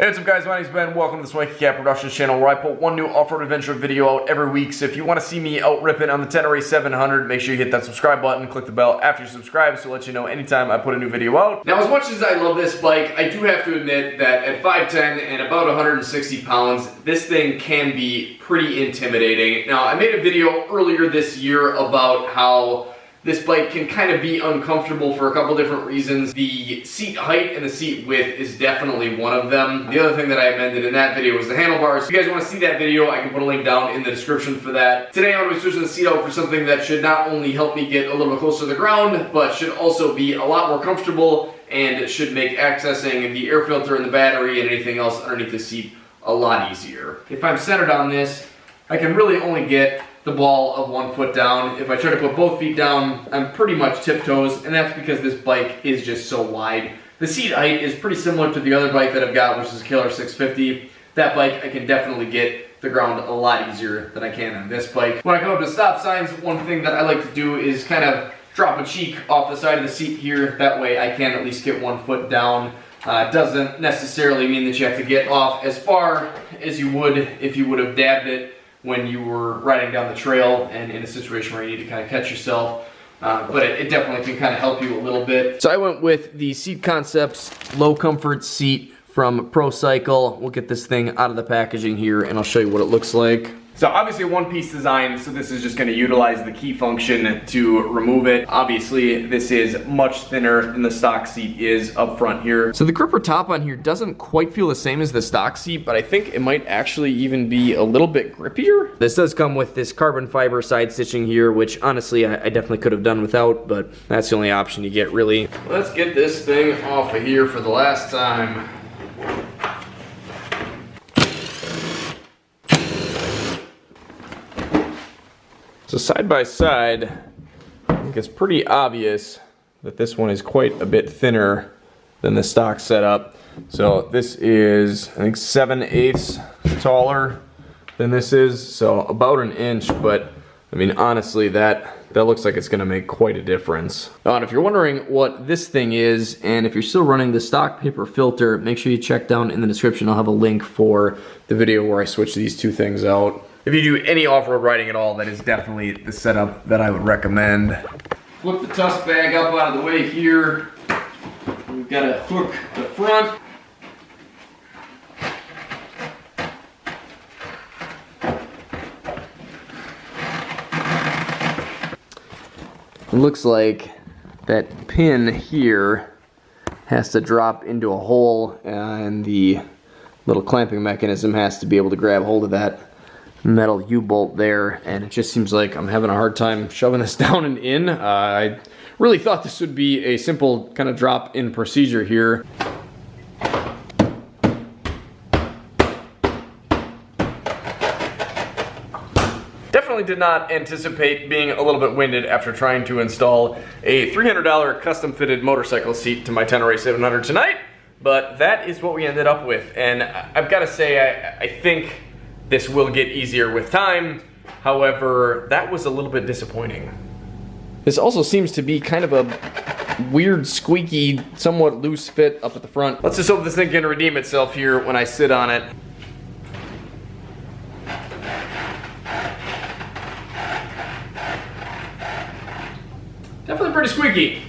Hey, what's up guys, my name's Ben. Welcome to the Swanky Productions channel where I put one new off-road adventure video out every week. So if you want to see me out ripping on the Tenere 700, make sure you hit that subscribe button, click the bell after you subscribe so it'll let you know anytime I put a new video out. Now, as much as I love this bike, I do have to admit that at 5'10 and about 160 pounds, this thing can be pretty intimidating. Now, I made a video earlier this year about how this bike can kind of be uncomfortable for a couple different reasons. The seat height and the seat width is definitely one of them. The other thing that I amended in that video was the handlebars. If you guys want to see that video, I can put a link down in the description for that. Today I'm going to be switching the seat out for something that should not only help me get a little bit closer to the ground, but should also be a lot more comfortable and it should make accessing the air filter and the battery and anything else underneath the seat a lot easier. If I'm centered on this, I can really only get the ball of 1 foot down. If I try to put both feet down, I'm pretty much tiptoes, and that's because this bike is just so wide. The seat height is pretty similar to the other bike that I've got, which is a Killer 650. That bike, I can definitely get the ground a lot easier than I can on this bike. When I come up to stop signs, one thing that I like to do is kind of drop a cheek off the side of the seat here. That way I can at least get 1 foot down. It doesn't necessarily mean that you have to get off as far as you would if you would have dabbed it when you were riding down the trail and in a situation where you need to kind of catch yourself. But it definitely can kind of help you a little bit. So I went with the Seat Concepts low comfort seat from Pro Cycle. We'll get this thing out of the packaging here and I'll show you what it looks like. So obviously a one-piece design, so this is just going to utilize the key function to remove it. Obviously this is much thinner than the stock seat is up front here. So the gripper top on here doesn't quite feel the same as the stock seat, but I think it might actually even be a little bit grippier. This does come with this carbon fiber side stitching here, which honestly I definitely could have done without, but that's the only option you get really. Let's get this thing off of here for the last time. So side by side, I think it's pretty obvious that this one is quite a bit thinner than the stock setup. So this is, I think, 7/8 taller than this is, so about an inch, but I mean, honestly, that looks like it's gonna make quite a difference. And if you're wondering what this thing is, and if you're still running the stock paper filter, make sure you check down in the description. I'll have a link for the video where I switch these two things out. If you do any off-road riding at all, that is definitely the setup that I would recommend. Flip the tusk bag up out of the way here. We've got to hook the front. It looks like that pin here has to drop into a hole and the little clamping mechanism has to be able to grab hold of that metal U-bolt there, and it just seems like I'm having a hard time shoving this down and in. I really thought this would be a simple kind of drop-in procedure here. Definitely did not anticipate being a little bit winded after trying to install a $300 custom-fitted motorcycle seat to my Tenere 700 tonight, but that is what we ended up with, and I've got to say I think this will get easier with time. However, that was a little bit disappointing. This also seems to be kind of a weird, squeaky, somewhat loose fit up at the front. Let's just hope this thing can redeem itself here when I sit on it. Definitely pretty squeaky.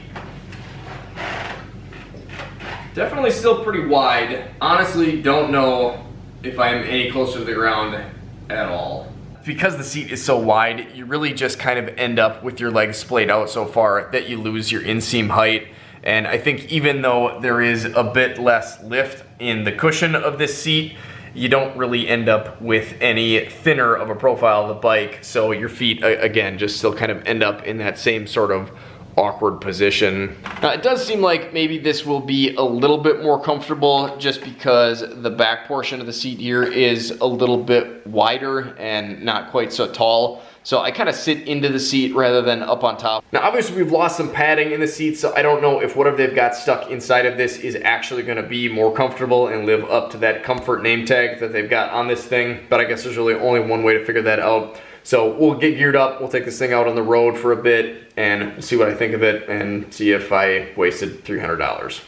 Definitely still pretty wide. Honestly, don't know if I'm any closer to the ground at all. Because the seat is so wide, you really just kind of end up with your legs splayed out so far that you lose your inseam height. And I think even though there is a bit less lift in the cushion of this seat, you don't really end up with any thinner of a profile of the bike. So your feet, again, just still kind of end up in that same sort of awkward position. It does seem like maybe this will be a little bit more comfortable just because the back portion of the seat here is a little bit wider and not quite so tall. So I kind of sit into the seat rather than up on top. Now obviously we've lost some padding in the seat, so I don't know if whatever they've got stuck inside of this is actually going to be more comfortable and live up to that comfort name tag that they've got on this thing, but I guess there's really only one way to figure that out. So we'll get geared up, we'll take this thing out on the road for a bit and see what I think of it and see if I wasted $300.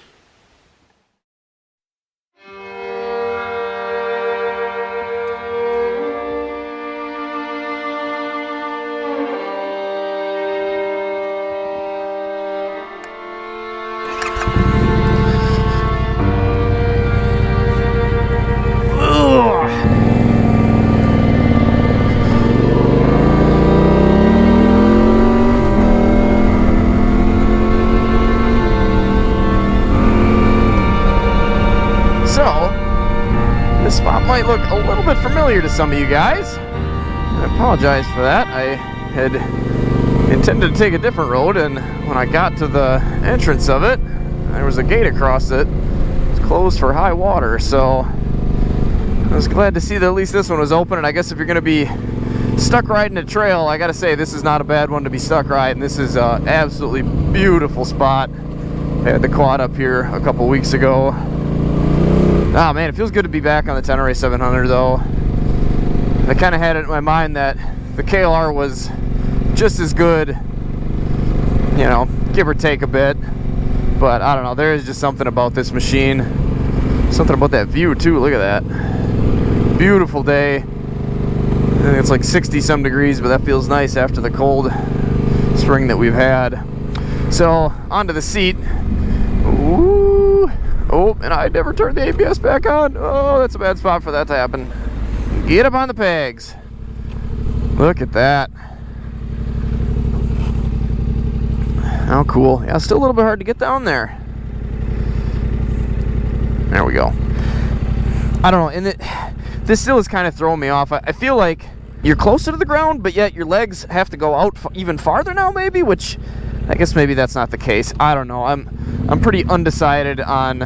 This spot might look a little bit familiar to some of you guys. I apologize for that. I had intended to take a different road, and when I got to the entrance of it, there was a gate across it. It's closed for high water, so I was glad to see that at least this one was open. And I guess if you're going to be stuck riding a trail, I gotta say this is not a bad one to be stuck riding. This is an absolutely beautiful spot. I had the quad up here a couple weeks ago. Ah man, it feels good to be back on the Tenere 700 though. I kind of had it in my mind that the KLR was just as good, you know, give or take a bit. But I don't know, there is just something about this machine. Something about that view too, look at that. Beautiful day. I think it's like 60 some degrees, but that feels nice after the cold spring that we've had. So, onto the seat. Ooh. Oh, and I never turned the ABS back on. Oh, that's a bad spot for that to happen. Get up on the pegs. Look at that. How cool. Yeah, still a little bit hard to get down there. There we go. I don't know, and this still is kind of throwing me off. I feel like you're closer to the ground, but yet your legs have to go out even farther now, maybe, which I guess maybe that's not the case. I don't know. I'm pretty undecided on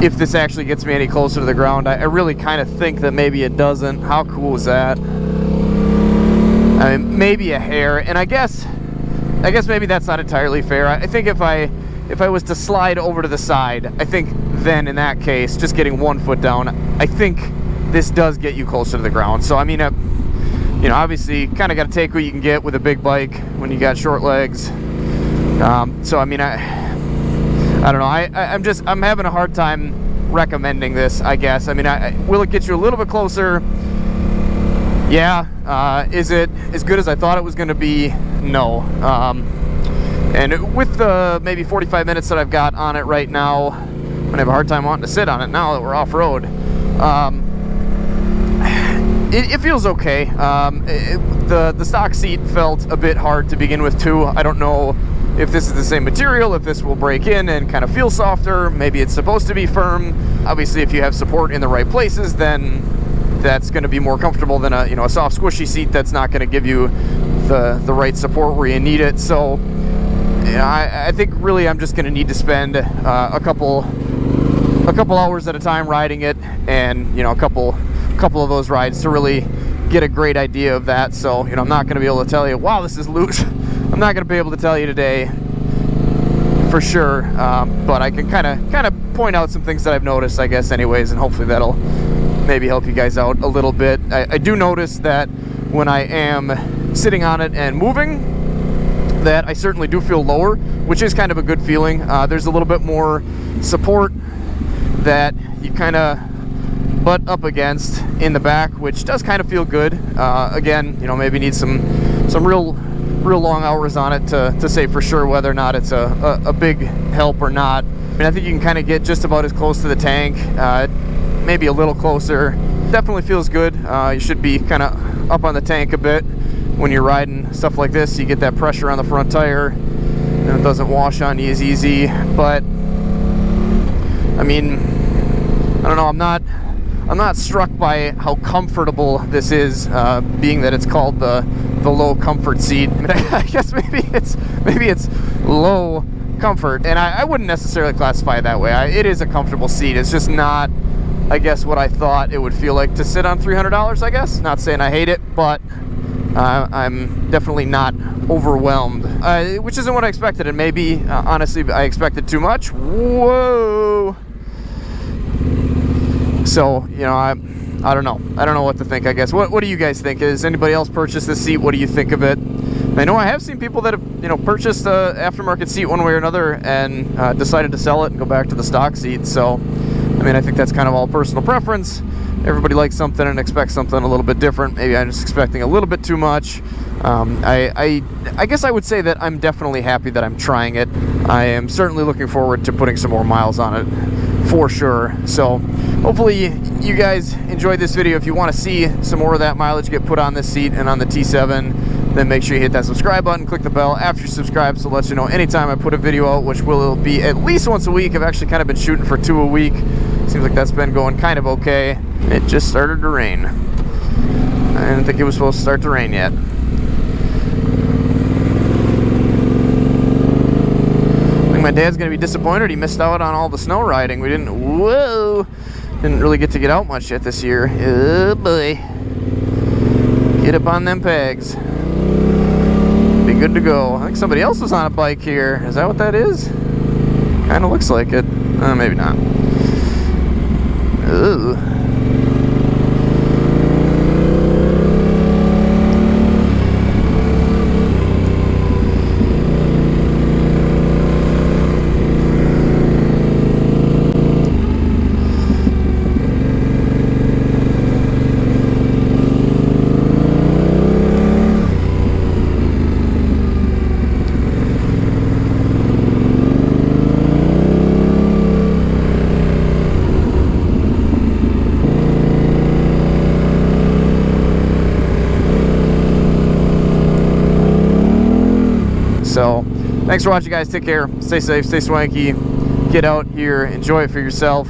if this actually gets me any closer to the ground. I really kind of think that maybe it doesn't. How cool is that? I mean, maybe a hair, and I guess maybe that's not entirely fair. I think if I was to slide over to the side, I think then in that case, just getting one foot down, I think this does get you closer to the ground. So I mean, you know, obviously kind of got to take what you can get with a big bike when you got short legs. So I mean, I don't know. I'm having a hard time recommending this, I guess. I mean, will it get you a little bit closer? Yeah. Is it as good as I thought it was going to be? No. And with the maybe 45 minutes that I've got on it right now, I'm gonna have a hard time wanting to sit on it now that we're off-road. It feels okay. The stock seat felt a bit hard to begin with too. I don't know if this is the same material, if this will break in and kind of feel softer. Maybe it's supposed to be firm. Obviously, if you have support in the right places, then that's going to be more comfortable than a soft squishy seat that's not going to give you the right support where you need it. So yeah, I think really I'm just going to need to spend a couple hours at a time riding it, and a couple of those rides to really get a great idea of that. So I'm not going to be able to tell you, wow, this is loose. I'm not going to be able to tell you today for sure, but I can kind of point out some things that I've noticed, I guess, anyways, and hopefully that'll maybe help you guys out a little bit. I do notice that when I am sitting on it and moving, that I certainly do feel lower, which is kind of a good feeling. There's a little bit more support that you kind of butt up against in the back, which does kind of feel good. Again, maybe need some real long hours on it to say for sure whether or not it's a big help or not. I mean, I think you can kind of get just about as close to the tank, maybe a little closer. Definitely feels good. You should be kind of up on the tank a bit when you're riding stuff like this. You get that pressure on the front tire and it doesn't wash on you as easy. But I mean, I don't know, I'm not struck by how comfortable this is, being that it's called the low comfort seat. I mean, I guess maybe it's low comfort, and I wouldn't necessarily classify it that way. It is a comfortable seat. It's just not, I guess, what I thought it would feel like to sit on $300, I guess. Not saying I hate it, but I'm definitely not overwhelmed, which isn't what I expected, and maybe, honestly, I expected too much. Whoa! So, I don't know. I don't know what to think, I guess. What do you guys think? Has anybody else purchased this seat? What do you think of it? I know I have seen people that have, purchased an aftermarket seat one way or another and decided to sell it and go back to the stock seat. So, I mean, I think that's kind of all personal preference. Everybody likes something and expects something a little bit different. Maybe I'm just expecting a little bit too much. I guess I would say that I'm definitely happy that I'm trying it. I am certainly looking forward to putting some more miles on it, for sure. So hopefully you guys enjoyed this video. If you want to see some more of that mileage get put on this seat and on the T7, then make sure you hit that subscribe button, click the bell after you subscribe, so it lets you know anytime I put a video out, which will be at least once a week. I've actually kind of been shooting for 2 a week, Seems like that's been going kind of okay. It just started to rain. I didn't think it was supposed to start to rain yet. I think my dad's gonna be disappointed he missed out on all the snow riding. We didn't really get to get out much yet this year. Oh boy. Get up on them pegs. Be good to go. I think somebody else was on a bike here. Is that what that is? Kind of looks like it. Maybe not. Ooh. So, thanks for watching, guys. Take care. Stay safe. Stay swanky. Get out here. Enjoy it for yourself.